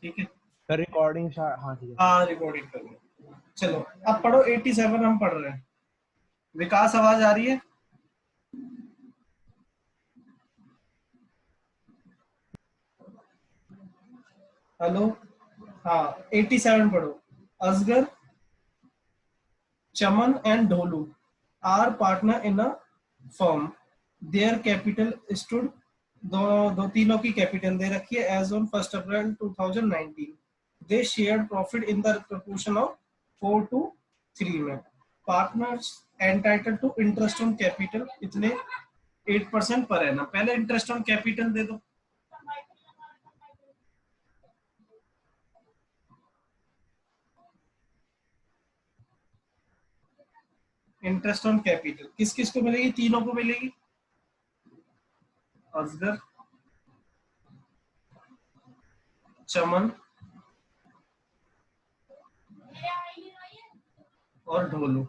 ठीक है sir recording हाँ ठीक है। हाँ रिकॉर्डिंग कर लो। चलो अब पढ़ो 87 हम पढ़ रहे हैं। विकास आवाज आ रही है? हेलो हाँ 87 पढ़ो। Asgar, Chaman and Dholu are partner in a firm. Their capital stood, दो तीनों की कैपिटल दे रखी है as on 1 April 2019। They share profit in the proportion of 4:3 में। Partners entitle to interest on capital इतने 8% पर है ना। पहले इंटरेस्ट ऑन कैपिटल दे दो। इंटरेस्ट ऑन कैपिटल किस किस को मिलेगी? तीनों को मिलेगी। असगर, चमन और ढोलू।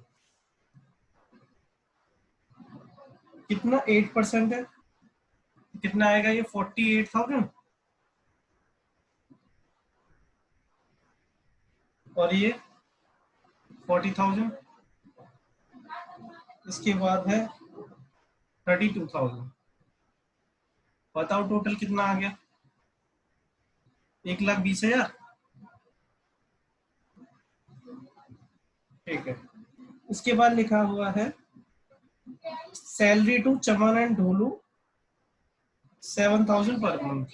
कितना 8% है? कितना आएगा ये? 48,000। और ये 40,000। इसके बाद है 32,000। बताओ टोटल कितना आ गया? 1,20,000। ठीक है। उसके बाद लिखा हुआ है salary to Chaman and Dholu 7,000 per month.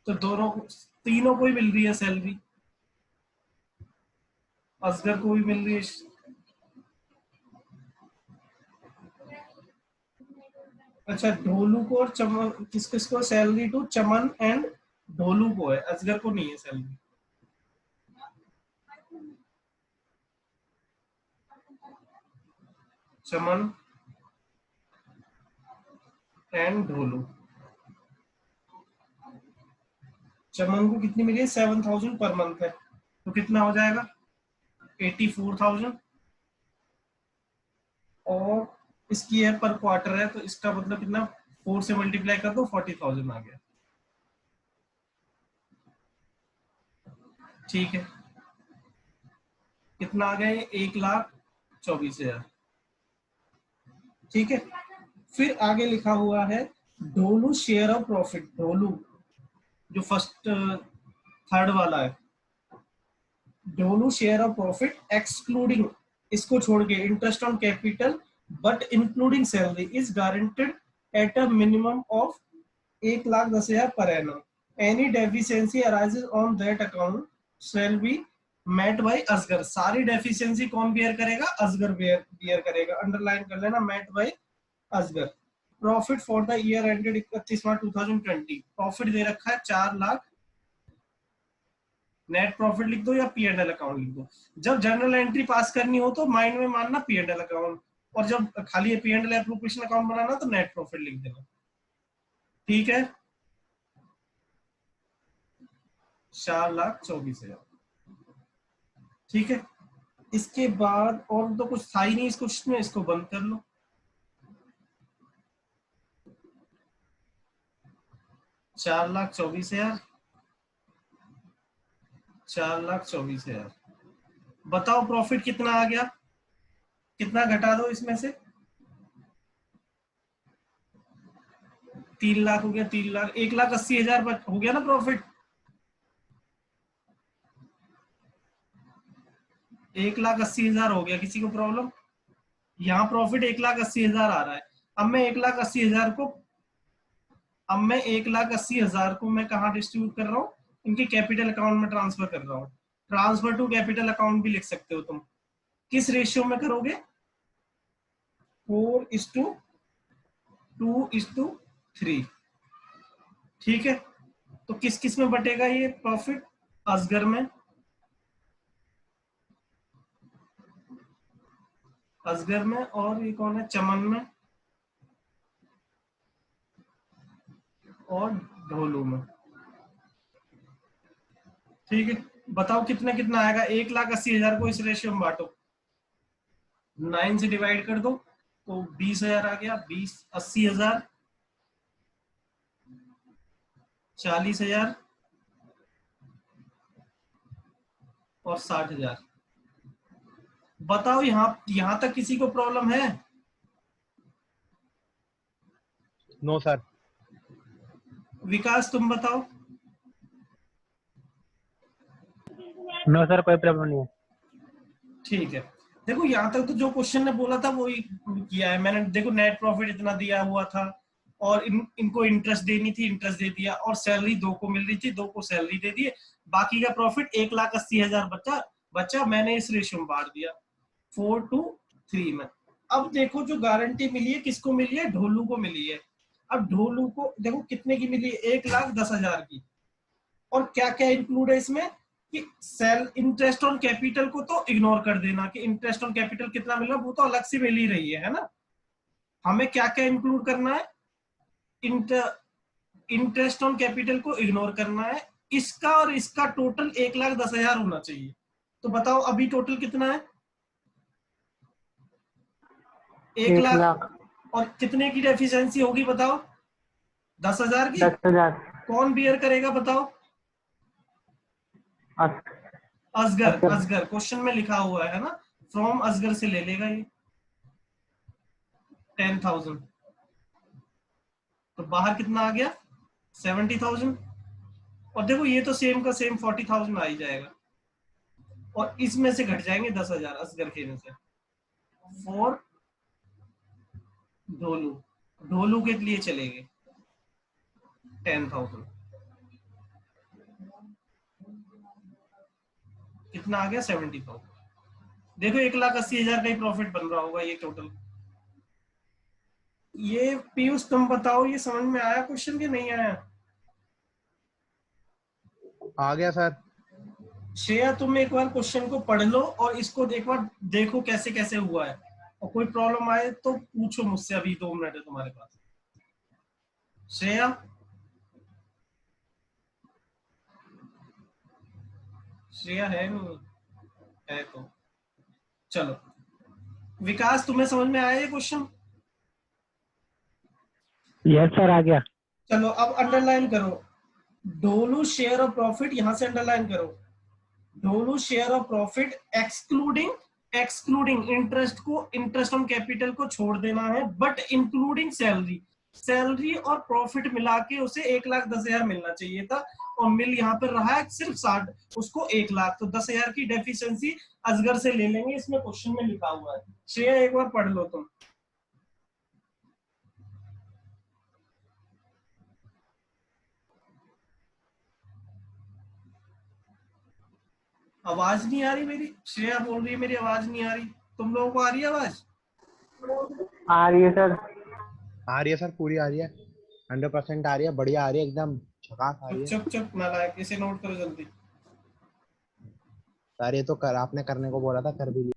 तो दोनों तीनों को ही मिल रही है सैलरी। असगर को भी मिल रही है। अच्छा ढोलू को और चमन, किस किस को salary to Chaman and Dholu को है, असगर को नहीं है सैलरी। Chaman and Dholu. चमन को कितनी मिली है? 7,000 पर मंथ है। तो कितना हो जाएगा? 84,000। और इसकी है पर क्वार्टर है, तो इसका मतलब कितना? 4 से मल्टीप्लाई कर दो, 40,000 आ गया। ठीक है। कितना आ गया ये? 1,24,000। ठीक है। फिर आगे लिखा हुआ है Dholu share of profit. Dholu जो फर्स्ट थर्ड वाला है, Dholu share of profit excluding, इसको छोड़ के, interest on capital but including salary is guaranteed at a minimum of 1,10,000 per annum. Any deficiency arises on that account shall be met by Asgar. सारी deficiency कौन beer करेगा? Asghar beer करेगा। Underline कर लेना, met by Asgar. Profit for the year ended 31 March 2020। Profit दे रखा है 4 lakh. Net profit लिख दो या पी एंड एल अकाउंट लिख दो। जब जर्नल एंट्री पास करनी हो तो माइंड में मानना पी एंड एल अकाउंट, और जब खाली P and L appropriation account बनाना तो नेट प्रॉफिट लिख देना। ठीक है। 4,24,000। ठीक है। इसके बाद और तो कुछ था ही नहीं इस क्वेश्चन में, इसको बंद कर लो। 4,24,000, 4,24,000। बताओ प्रॉफिट कितना आ गया? कितना घटा दो इसमें से? 3 लाख हो गया। 3 लाख, 1,80,000 हो गया ना प्रॉफिट। 1,80,000 हो गया। किसी को प्रॉब्लम? यहाँ प्रॉफिट 1,80,000 आ रहा है। अब मैं 1,80,000 को अब मैं 1,80,000 को मैं कहाँ डिस्ट्रीब्यूट कर रहा हूँ? इनके कैपिटल अकाउंट में ट्रांसफर कर रहा हूँ। ट्रांसफर टू कैपिटल अकाउंट भी लिख सकते हो तुम। किस रेशियो में करोगे? 4:2:3। ठीक है। तो किस किस में बटेगा ये प्रॉफिट? असगर में, असगर में, और ये कौन है? चमन में और ढोलू में। ठीक है। बताओ कितना कितना आएगा? 1,80,000 को इस रेशियो में बांटो, 9 से डिवाइड कर दो तो 20,000 आ गया। 20, 80,000, 40,000, और 60,000। बताओ यहां तक किसी को प्रॉब्लम है? No sir. विकास तुम बताओ। नो सर, कोई प्रॉब्लम नहीं है। ठीक है, देखो यहाँ तक तो जो क्वेश्चन ने बोला था वही किया है मैंने। देखो नेट प्रॉफिट इतना दिया हुआ था और इनको इंटरेस्ट देनी थी, इंटरेस्ट दे दिया, और सैलरी 2 को मिल रही थी, 2 को सैलरी दे दिए। बाकी का प्रॉफिट 1,80,000 बचा बचा मैंने इस रेशियो में बांट दिया 4:3 में। अब देखो जो गारंटी मिली है किसको मिली है? ढोलू को मिली है। अब ढोलू को देखो कितने की मिली है? 1,10,000 की। और क्या क्या इंक्लूड है इसमें कि सेल इंटरेस्ट ऑन कैपिटल को तो इग्नोर कर देना कि इंटरेस्ट ऑन कैपिटल कितना मिल रहा है वो तो अलग से मिल ही रही है ना। हमें क्या क्या इंक्लूड करना है? इंटरेस्ट ऑन कैपिटल को इग्नोर करना है। इसका और इसका टोटल 1,10,000 होना चाहिए। तो बताओ अभी टोटल कितना है? 1,00,000। 1,00,000। और कितने की डेफिशिएंसी होगी बताओ? 10,000 की। 10,000। कौन बियर करेगा बताओ? असगर। असर। असगर क्वेश्चन में लिखा हुआ है ना, फ्रॉम असगर से ले लेगा ये 10,000। तो बाहर कितना आ गया? 70,000। और देखो ये तो सेम का सेम 40,000 आ ही जाएगा। और इसमें से घट जाएंगे 10,000 असगर खेने से। फॉर ढोलू, ढोलू के लिए चलेंगे 10,000। कितना आ गया? 70,000। देखो 1,80,000 का ही प्रॉफिट बन रहा होगा ये टोटल। ये पीयूष तुम बताओ, ये समझ में आया क्वेश्चन कि नहीं आया? आ गया सर। श्रेया तुम एक बार क्वेश्चन को पढ़ लो और इसको एक बार देखो कैसे कैसे हुआ है, और कोई प्रॉब्लम आए तो पूछो मुझसे, अभी 2 मिनट है तुम्हारे पास। श्रेया, श्रेया है नहीं? है तो चलो। विकास तुम्हें समझ में आया ये क्वेश्चन? यस सर, आ गया। चलो अब अंडरलाइन करो। डोलू शेयर ऑफ प्रॉफिट, यहां से अंडरलाइन करो। Dolu share of profit excluding, excluding interest को, इंटरेस्ट ऑन कैपिटल को छोड़ देना है, बट इंक्लूडिंग सैलरी। सैलरी और प्रॉफिट मिला के उसे 1,10,000 मिलना चाहिए था, और मिल यहाँ पर रहा है सिर्फ 60, उसको 1,00,000। तो 10,000 की डेफिशिएंसी असगर से ले लेंगे, इसमें क्वेश्चन में लिखा हुआ है। श्रेया एक बार पढ़ लो तुम। आवाज नहीं आ रही मेरी? श्रेया बोल रही है मेरी आवाज नहीं आ रही, तुम लोगों को आ रही है आवाज? आ रही है सर। आ रही है सर, पूरी आ रही है। 100% आ रही है, बढ़िया आ रही है, एकदम झकास आ चुप रही है। चुप चुप नालायक, इसे नोट करो जल्दी। सर ये तो कर, आपने करने को बोला था, कर भी लिया।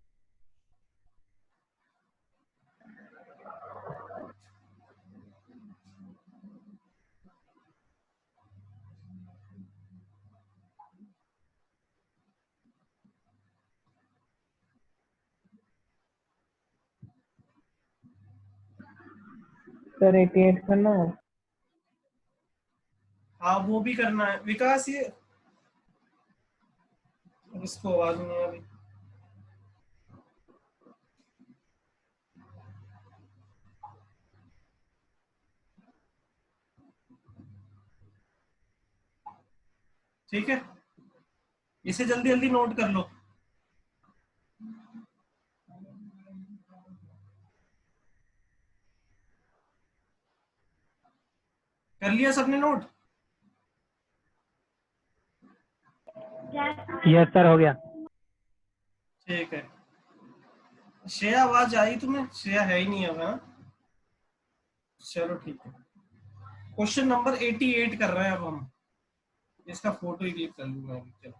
सर 88 करना है। हाँ वो भी करना है विकास। ये इसको आवाज नहीं आ रही। ठीक है, इसे जल्दी जल्दी नोट कर लो। कर लिया सबने नोट? यस सर, हो गया। ठीक है। श्रेया आवाज आई तुम्हें? श्रेया है ही नहीं अब, हाँ? चलो ठीक है। क्वेश्चन नंबर 88 कर रहे हैं अब हम। इसका फोटो ही क्लिक कर लूंगा अभी। चलो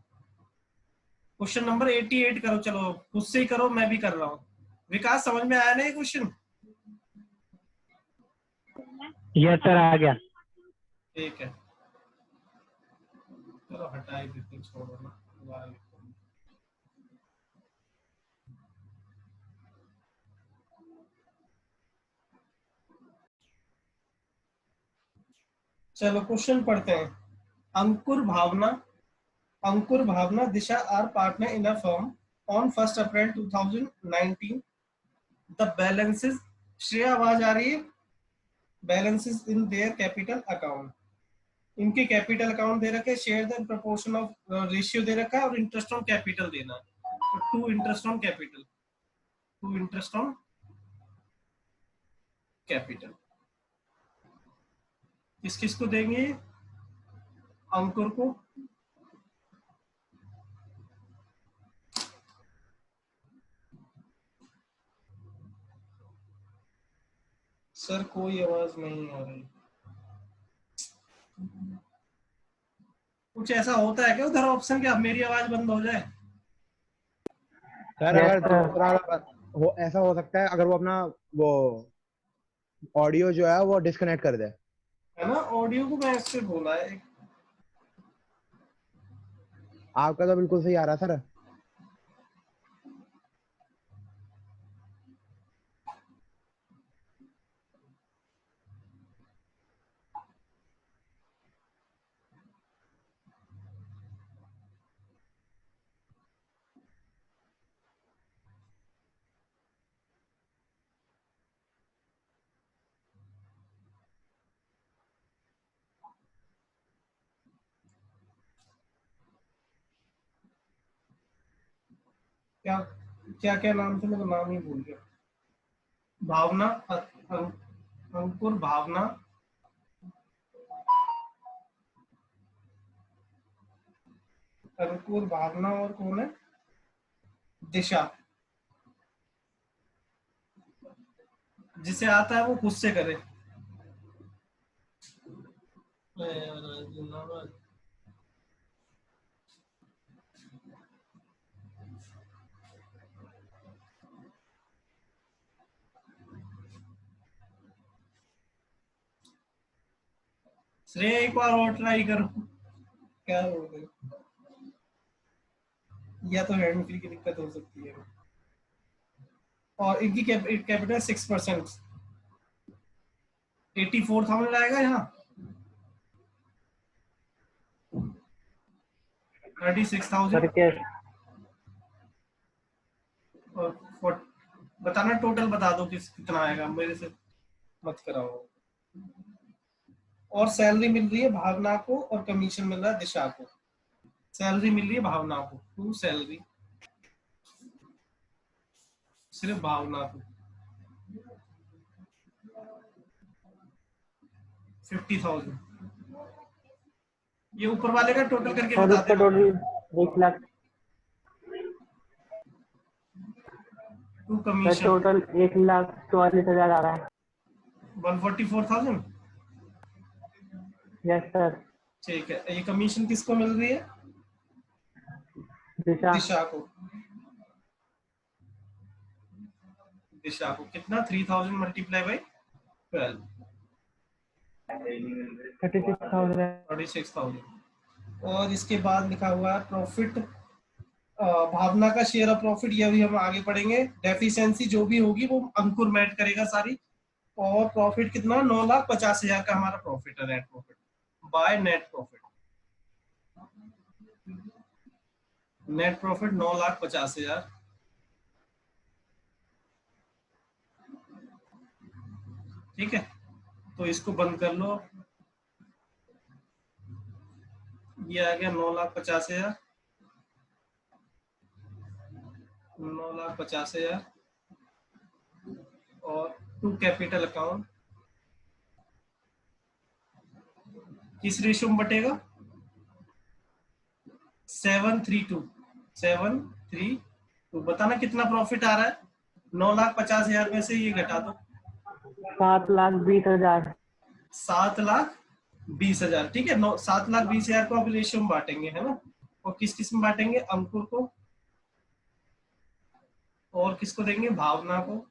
क्वेश्चन नंबर 88 करो, चलो खुद से ही करो, मैं भी कर रहा हूँ। विकास समझ में आया ना ये क्वेश्चन? यस सर, आ गया। ठीक है, चलो हटा ही देते हैं, छोड़ो ना, दोबारा लिखो। चलो क्वेश्चन पढ़ते हैं। अंकुर, भावना Ankur, Bhavna, Disha are partner in a firm. On 1st April 2019, the balances, Shreya आवाज आ रही है? Balances in their capital account. इनके कैपिटल अकाउंट दे रखे, share the proportion of ratio दे रखा है और इंटरेस्ट ऑन कैपिटल देना है. तो to interest on capital, to interest on capital किस किस को देंगे? अंकुर को, सर कोई आवाज नहीं आ रही. कुछ ऐसा होता है क्या उधर ऑप्शन कि अब मेरी आवाज बंद हो जाए? सर अगर दूसरा हो ऐसा हो सकता है, अगर वो अपना वो ऑडियो जो है वो डिस्कनेक्ट कर दे, है ना? ऑडियो को मैं इससे बोला है. आपका तो बिल्कुल सही आ रहा है सर. क्या क्या क्या नाम थे? मैं तो नाम ही भूल गया. भावना, अंकुर, भावना, अंकुर, भावना और कौन है? दिशा. जिसे आता है वो खुद से करे. श्रेय एक बार और ट्राई करो. क्या हो गया? या तो हैंड फ्री की दिक्कत हो सकती है. और इनकी कैपिटल 6%, 84,000 आएगा यहाँ. 36,000 और बताना टोटल बता दो कितना आएगा, मेरे से मत कराओ. और सैलरी मिल रही है भावना को और कमीशन मिल रहा है दिशा को. सैलरी मिल रही है भावना को, टू सैलरी सिर्फ भावना को 50,000. ये ऊपर वाले का टोटल करके बता दे. टोटल 1,00,000. टू कमीशन टोटल 1,44,000 आ रहा है. 144,000. Yes sir. ठीक है. ये कमीशन किसको मिल रही है? दिशा को. दिशा को कितना? 3,000 मल्टीप्लाई बाई 12, 36,000. और इसके बाद लिखा हुआ है प्रॉफिट, भावना का शेयर ऑफ प्रॉफिट. ये भी हम आगे पढ़ेंगे. डेफिशिएंसी जो भी होगी वो अंकुर मैट करेगा सारी. और प्रॉफिट कितना? 9,50,000 का हमारा प्रॉफिट है. Net profit by net profit. Net profit 9,50,000. ठीक है. तो इसको बंद कर लो. ये आ गया 9,50,000, 9,50,000. और टू कैपिटल अकाउंट किस रेशियो में बटेगा? 7:3:2. 7:3:2. बताना कितना प्रॉफिट आ रहा है? 9,50,000 में से ये घटा दो. 7,20,000. 7,20,000. ठीक है. 7,20,000 को अब रेशियो में बांटेंगे, है ना? और किस किस में बांटेंगे? अंकुर को. और किसको देंगे? भावना को.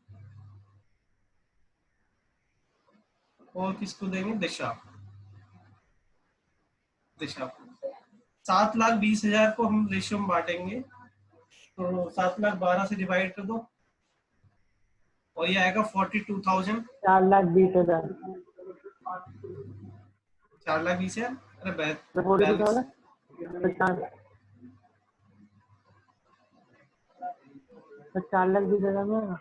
और किसको देंगे? दिशा. दिशा को 7,20,000 को हम रेशियो में बांटेंगे. तो 7,12,000 से डिवाइड कर दो और ये आएगा 42,000. 4,20,000. 4,20,000. अरे 42,000. तो 4,20,000 में ना।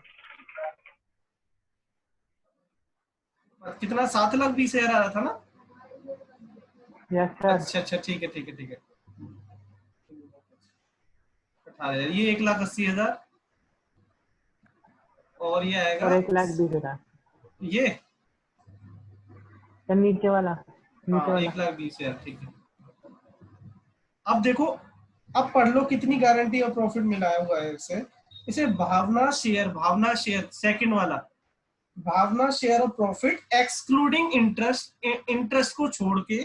कितना 7,20,000 आ रहा था ना? Yes sir. अच्छा अच्छा, ठीक है ठीक है ठीक है। 18,000, ये 1,80,000 और ये आएगा और 1,20,000 ये। तो नीचे वाला, नीचे हाँ वाला 1,20,000, ठीक है। अब देखो, अब पढ़ लो कितनी गारंटी और प्रॉफिट मिलाया हुआ है इसे। इसे भावना शेयर सेकंड वाला, Bhavna share of profit excluding interest को छोड़ के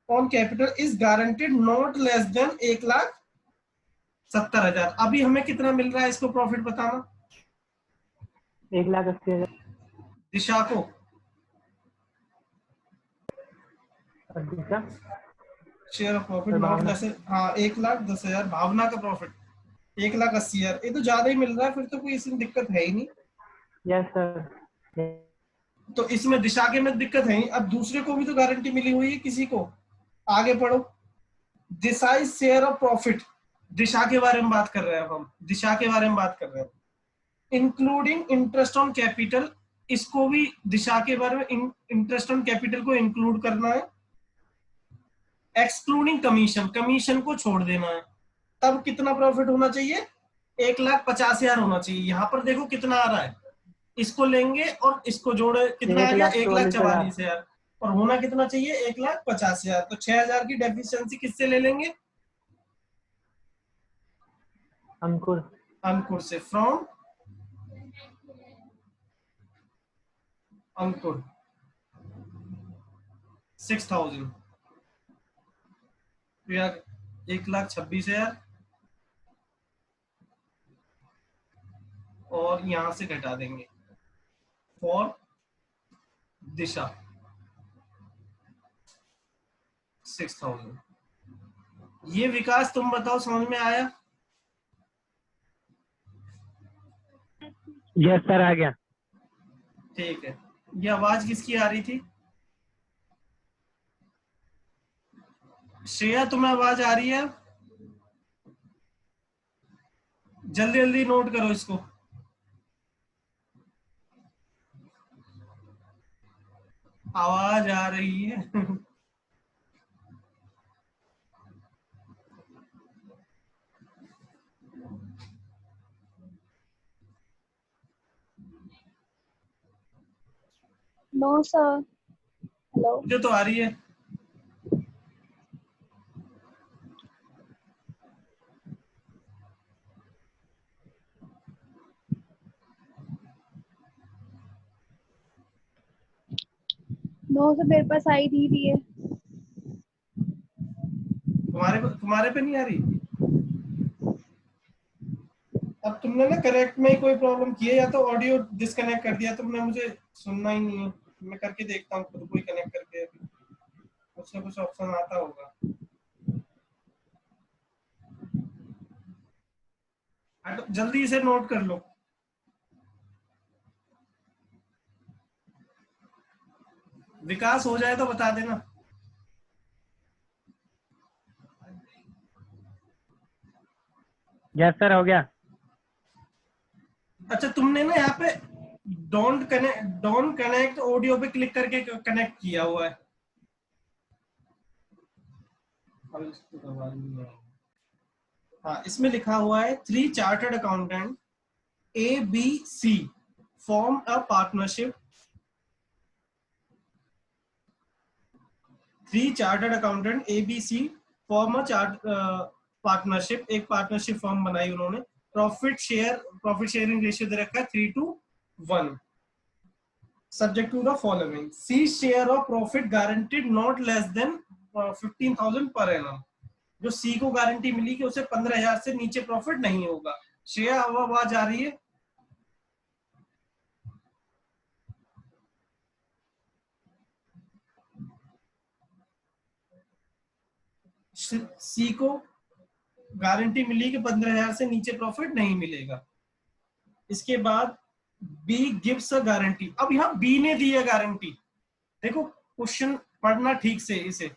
on capital is guaranteed not less than 1,70,000। अभी हमें कितना मिल रहा है इसको प्रॉफिट बताना? 1,80,000। दिशा को और दूसरा शेयर ऑफ प्रॉफिट तो नॉट भावना। लेस, हाँ 1,10,000। भावना का प्रॉफिट 1,80,000, ये तो ज्यादा ही मिल रहा है, फिर तो कोई इसमें दिक्कत है ही नहीं। Yes sir. तो इसमें दिशा के में दिक्कत है ही। अब दूसरे को भी तो गारंटी मिली हुई है किसी को। आगे पढ़ो, दिशा इज शेयर ऑफ प्रॉफिट, दिशा के बारे में बात कर रहे हैं हम, दिशा के बारे में बात कर रहे हैं, इंक्लूडिंग इंटरेस्ट ऑन कैपिटल। इसको भी दिशा के बारे में इंटरेस्ट ऑन कैपिटल को इंक्लूड करना है, एक्सक्लूडिंग कमीशन, कमीशन को छोड़ देना है। तब कितना प्रॉफिट होना चाहिए? 1,50,000 होना चाहिए। यहां पर देखो कितना आ रहा है, इसको लेंगे और इसको जोड़े, कितना आ गया? 1,44,000। 1,44,000। और होना कितना चाहिए? 1,50,000। तो 6,000 की डेफिशिएंसी किससे ले लेंगे? अंकुर। अंकुर से, फ्रॉम अंकुर 6,000। 1,26,000 और यहां से घटा देंगे फॉर दिशा 6,000। ये विकास तुम बताओ, समझ में आया? यस सर आ गया। ठीक है। ये आवाज किसकी आ रही थी? श्रेया, तुम्हें आवाज आ रही है? जल्दी जल्दी नोट करो इसको। आवाज आ रही है? No sir. हेलो। मुझे तो आ रही है। नो सर, मेरे पास आई नहीं रही है। तुम्हारे पे नहीं आ रही? अब तुमने ना कनेक्ट में ही कोई प्रॉब्लम की है, या तो ऑडियो डिस्कनेक्ट कर दिया तुमने, मुझे सुनना ही नहीं है। मैं करके देखता हूँ खुद को ही कनेक्ट करके, कुछ ना कुछ ऑप्शन आता होगा। तो जल्दी इसे नोट कर लो। विकास हो जाए तो बता देना। यस सर हो गया। अच्छा, तुमने ना यहाँ पे डोंट कनेक्ट ऑडियो पे क्लिक करके कनेक्ट किया हुआ है। हाँ, इसमें लिखा हुआ है 3 chartered accountant ABC form a partnership. 3 chartered accountant ABC form a partnership, एक पार्टनरशिप फॉर्म बनाई उन्होंने। प्रॉफिट शेयरिंग रेशियो दे रखा है 3:1। Subject to the following, C share of profit guaranteed not less than 15,000 per annum. जो सी को guarantee मिली कि उसे 15,000 से नीचे प्रॉफिट नहीं होगा। श्रेया, आवाज आ रही है? सी को गारंटी मिली कि 15,000 से नीचे प्रॉफिट नहीं मिलेगा। इसके बाद बी गिव्स अ गारंटी। अब यहाँ बी ने दी है गारंटी। देखो क्वेश्चन पढ़ना ठीक से इसे।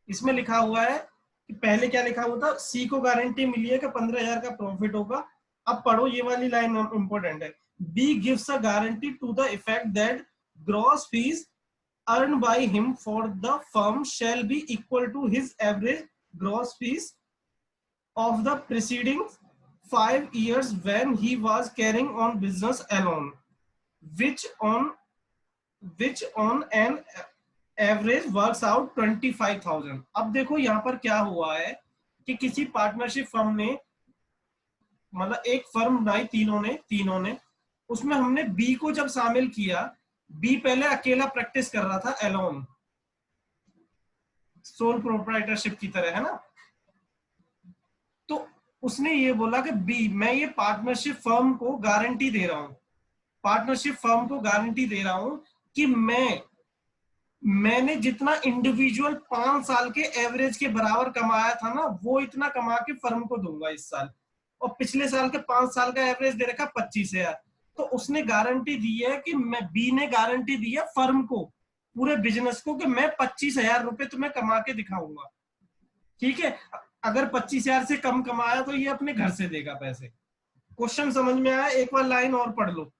इसमें लिखा हुआ है कि पहले क्या लिखा हुआ था, सी को गारंटी मिली है कि 15,000 का प्रॉफिट होगा, अब पढ़ो, ये वाली लाइन इंपॉर्टेंट है। B gives a guarantee to the effect that gross fees earned by him for the firm shall be equal to his average gross fees of the preceding 5 years when he was carrying on business alone, which on an average works out 25,000। अब देखो यहाँ पर क्या हुआ है कि किसी partnership firm ने, मतलब एक फर्म बनाई तीनों ने, उसमें हमने बी को जब शामिल किया, बी पहले अकेला प्रैक्टिस कर रहा था एलोन, सोल प्रोप्राइटरशिप की तरह, है ना। तो उसने ये बोला कि बी, मैं ये पार्टनरशिप फर्म को गारंटी दे रहा हूं, पार्टनरशिप फर्म को गारंटी दे रहा हूं कि मैंने जितना इंडिविजुअल 5 साल के एवरेज के बराबर कमाया था ना, वो इतना कमा के फर्म को दूंगा इस साल, और पिछले साल के 5 साल का एवरेज दे रखा 25,000। तो उसने गारंटी दी है कि बी ने गारंटी दी है फर्म को, पूरे बिजनेस को, कि मैं 25,000 रुपए तुम्हें कमा के दिखाऊंगा। ठीक है, अगर 25,000 से कम कमाया तो ये अपने घर से देगा पैसे। क्वेश्चन समझ में आया? एक बार लाइन और पढ़ लो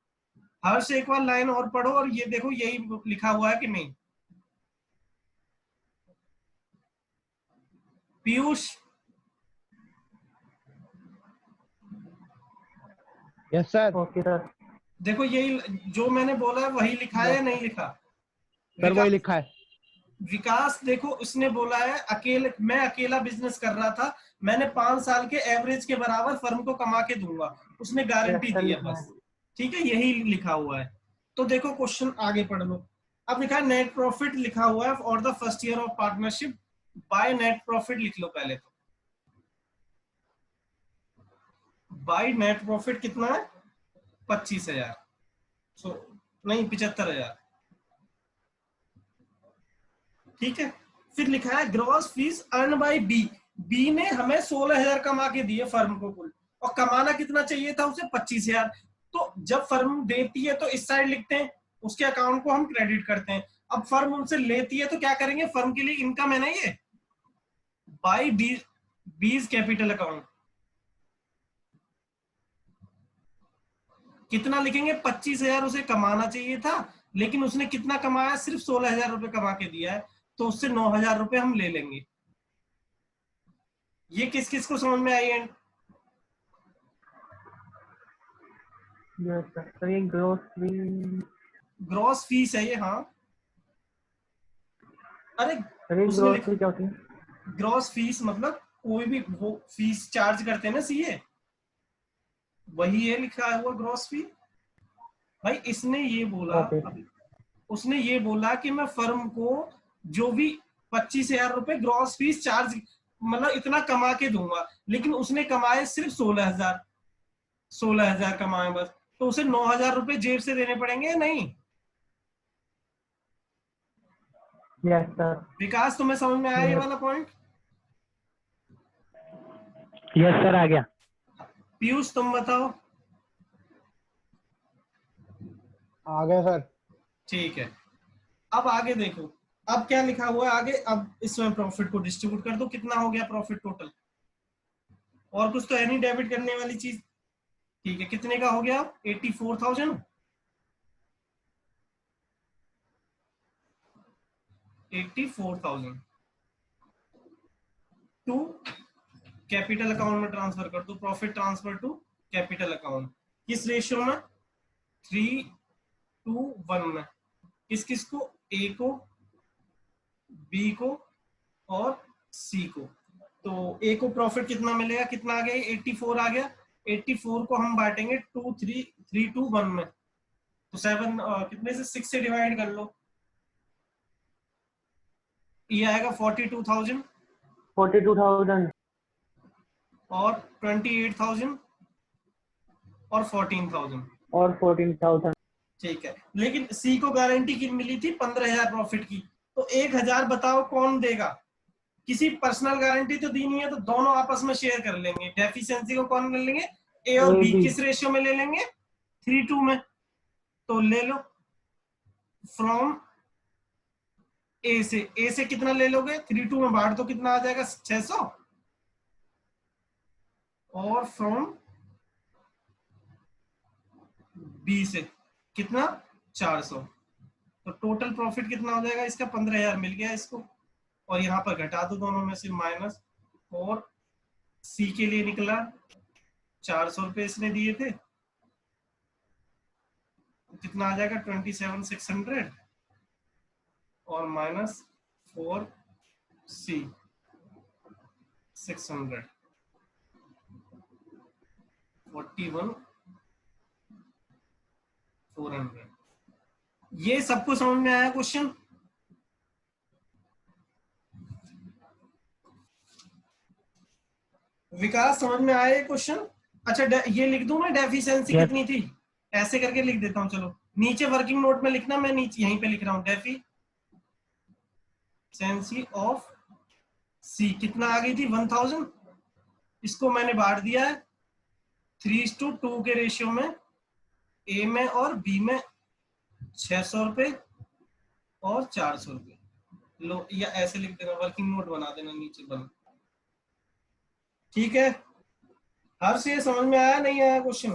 हर्ष, एक बार लाइन और पढ़ो, और ये देखो यही लिखा हुआ है कि नहीं। Piyush, yes sir. Okay sir. देखो यही जो मैंने बोला है वही लिखा है या नहीं लिखा? सर वही लिखा है। विकास देखो, उसने बोला है मैं अकेला बिजनेस कर रहा था, मैंने 5 साल के एवरेज के बराबर फर्म को कमा के दूंगा, उसने गारंटी दी है बस। ठीक है, यही लिखा हुआ है। तो देखो क्वेश्चन आगे पढ़ लो। अब लिखा है नेट प्रॉफिट लिखा हुआ है और the first year of partnership, by net profit लिख लो पहले तो। बाय नेट प्रॉफिट कितना है? 25,000, नहीं 75,000। ठीक है, फिर लिखा है gross fees earn by B, B ने हमें 16,000 कमा के दिए फर्म को कुल, और कमाना कितना चाहिए था उसे? 25,000। तो जब फर्म देती है तो इस साइड लिखते हैं, उसके अकाउंट को हम क्रेडिट करते हैं। अब फर्म उनसे लेती है तो क्या करेंगे? फर्म के लिए इनकम है ना ये, बाय बीज कैपिटल अकाउंट। कितना लिखेंगे? 25,000 उसे कमाना चाहिए था, लेकिन उसने कितना कमाया? सिर्फ 16,000 रुपए कमा के दिया है, तो उससे 9,000 रुपए हम ले लेंगे। ये किस किस को समझ में आई? एंड सर ये ग्रॉस फीस है ये। हाँ, अरे ग्रॉस फी क्या होती है? ग्रॉस फीस मतलब कोई भी वो फीस चार्ज करते हैं ना सीए, वही है लिखा हुआ ग्रॉस फी। भाई इसने ये बोला, उसने ये बोला कि मैं फर्म को जो भी 25,000 रुपए ग्रॉस फीस चार्ज, मतलब इतना कमा के दूंगा, लेकिन उसने कमाए सिर्फ 16,000 कमाए बस, तो उसे 9,000 रुपए जेब से देने पड़ेंगे या नहीं? Yes sir. विकास तुम्हें समझ में आया ये वाला पॉइंट? यस सर, आ गया। पीयूष तुम बताओ। आ गया सर। ठीक है, अब आगे देखो, अब क्या लिखा हुआ है आगे। अब इसमें प्रॉफिट को डिस्ट्रीब्यूट कर दो, कितना हो गया प्रॉफिट टोटल? और कुछ तो है नहीं डेबिट करने वाली चीज। ठीक है, कितने का हो गया? 84,000। 84,000 टू कैपिटल अकाउंट में ट्रांसफर कर दो। Profit transfer to capital account किस रेशियो में? 3:1 में। किस किस को? ए को, बी को और सी को। तो ए को प्रॉफिट कितना मिलेगा? कितना आ गया? 84 आ गया। 84 को हम बांटेंगे 3:1 में, तो 7 कितने से? 6 से डिवाइड कर लो, ये आएगा 42,000 42,000 और 28,000 और 14,000 और 14,000। ठीक है, लेकिन सी को गारंटी की मिली थी 15,000 प्रॉफिट की, तो 1,000 बताओ कौन देगा? किसी पर्सनल गारंटी तो दी नहीं है, तो दोनों आपस में शेयर कर लेंगे। डेफिशिएंसी को कौन ले लेंगे? ए और बी। किस रेशियो में ले लेंगे? 3:2 में। तो ले लो फ्रॉम ए से कितना ले लोगे? 3:2 में बांट दो, कितना आ जाएगा? 600। और फ्रॉम बी से कितना 400, तो टोटल प्रॉफिट कितना हो जाएगा इसका 15,000 मिल गया इसको, और यहाँ पर घटा दो दोनों में से माइनस, और सी के लिए निकला 400 रुपए इसने दिए थे, कितना आ जाएगा 27,600 और माइनस 4 सी 600 41,400। ये सबको समझ में आया क्वेश्चन? विकास समझ में आया ये क्वेश्चन? अच्छा ये लिख दूं मैं डेफिशिएंसी Yes. कितनी थी, ऐसे करके लिख देता हूं, चलो नीचे वर्किंग नोट में लिखना, मैं नीचे यहीं पे लिख रहा हूं, डेफिशिएंसी ऑफ सी कितना आ गई थी 1000, इसको मैंने बांट दिया है 3:2 के रेशियो में, ए में और बी में 600 रुपए और 400 रुपए, लो या ऐसे लिख देना, वर्किंग नोट बना देना नीचे बना। ठीक है, हर से ये समझ में आया नहीं आया क्वेश्चन?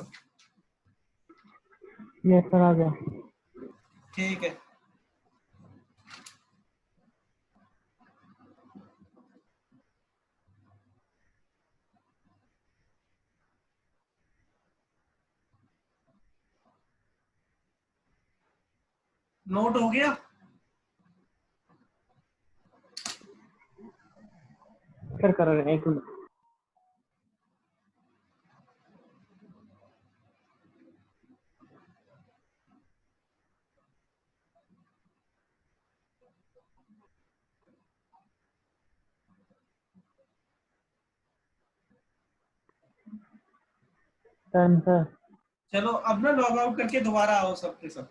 यस सर आ गया। ठीक है, नोट हो गया? सर कर रहे हैं, एक मिनट। Done sir. चलो अब ना लॉग आउट करके दोबारा आओ सबके सब।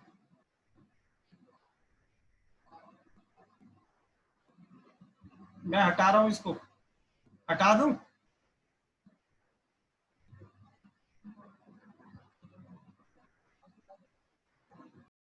मैं हटा रहा हूं इसको, हटा दूं?